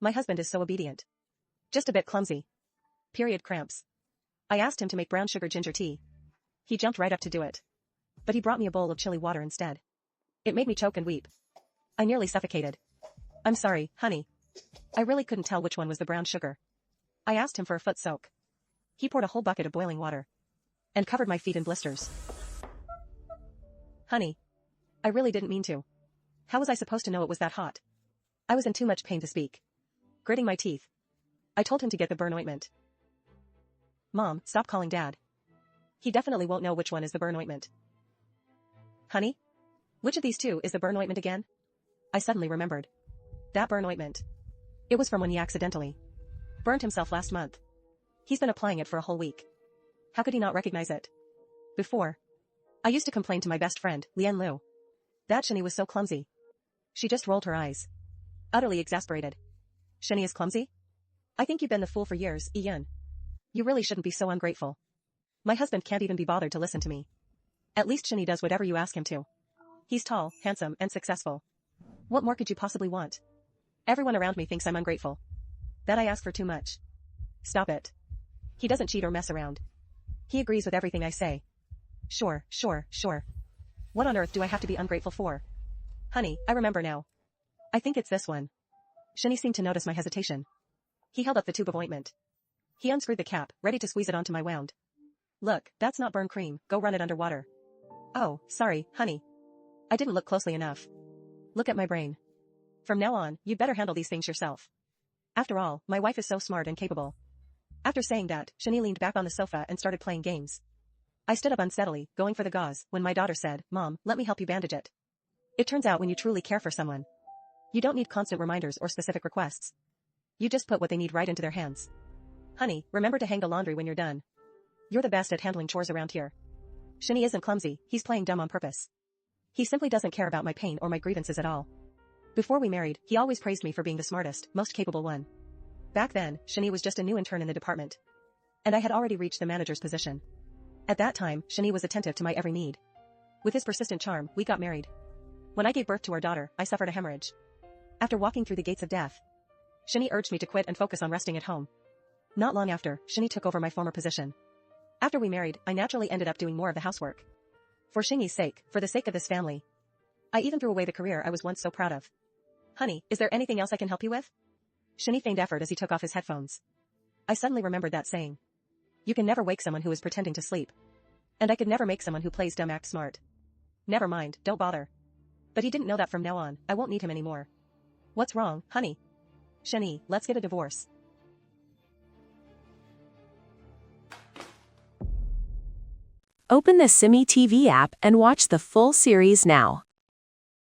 My husband is so obedient. Just a bit clumsy. Period cramps. I asked him to make brown sugar ginger tea. He jumped right up to do it. But he brought me a bowl of chili water instead. It made me choke and weep. I nearly suffocated. I'm sorry, honey. I really couldn't tell which one was the brown sugar. I asked him for a foot soak. He poured a whole bucket of boiling water. And covered my feet in blisters. Honey. I really didn't mean to. How was I supposed to know it was that hot? I was in too much pain to speak. Gritting my teeth. I told him to get the burn ointment. Mom, stop calling Dad. He definitely won't know which one is the burn ointment. Honey? Which of these two is the burn ointment again? I suddenly remembered. That burn ointment. It was from when he accidentally burned himself last month. He's been applying it for a whole week. How could he not recognize it? Before. I used to complain to my best friend, Lian Lu. That Shani was so clumsy. She just rolled her eyes. Utterly exasperated. Shani is clumsy? I think you've been the fool for years, Ian. You really shouldn't be so ungrateful. My husband can't even be bothered to listen to me. At least Shani does whatever you ask him to. He's tall, handsome, and successful. What more could you possibly want? Everyone around me thinks I'm ungrateful. That I ask for too much. Stop it. He doesn't cheat or mess around. He agrees with everything I say. Sure. What on earth do I have to be ungrateful for? Honey, I remember now. I think it's this one. Shani seemed to notice my hesitation. He held up the tube of ointment. He unscrewed the cap, ready to squeeze it onto my wound. Look, that's not burn cream, go run it under water. Oh, sorry, honey. I didn't look closely enough. Look at my brain. From now on, you'd better handle these things yourself. After all, my wife is so smart and capable. After saying that, Shani leaned back on the sofa and started playing games. I stood up unsteadily, going for the gauze, when my daughter said, Mom, let me help you bandage it. It turns out when you truly care for someone, you don't need constant reminders or specific requests. You just put what they need right into their hands. Honey, remember to hang the laundry when you're done. You're the best at handling chores around here. Shani isn't clumsy, he's playing dumb on purpose. He simply doesn't care about my pain or my grievances at all. Before we married, he always praised me for being the smartest, most capable one. Back then, Shani was just a new intern in the department. And I had already reached the manager's position. At that time, Shani was attentive to my every need. With his persistent charm, we got married. When I gave birth to our daughter, I suffered a hemorrhage. After walking through the gates of death, Shani urged me to quit and focus on resting at home. Not long after, Shani took over my former position. After we married, I naturally ended up doing more of the housework. For Shani's sake, for the sake of this family. I even threw away the career I was once so proud of. Honey, is there anything else I can help you with? Shani feigned effort as he took off his headphones. I suddenly remembered that saying. You can never wake someone who is pretending to sleep. And I could never make someone who plays dumb act smart. Never mind, don't bother. But he didn't know that from now on, I won't need him anymore. What's wrong, honey? Shani, let's get a divorce. Open the Simi TV app and watch the full series now.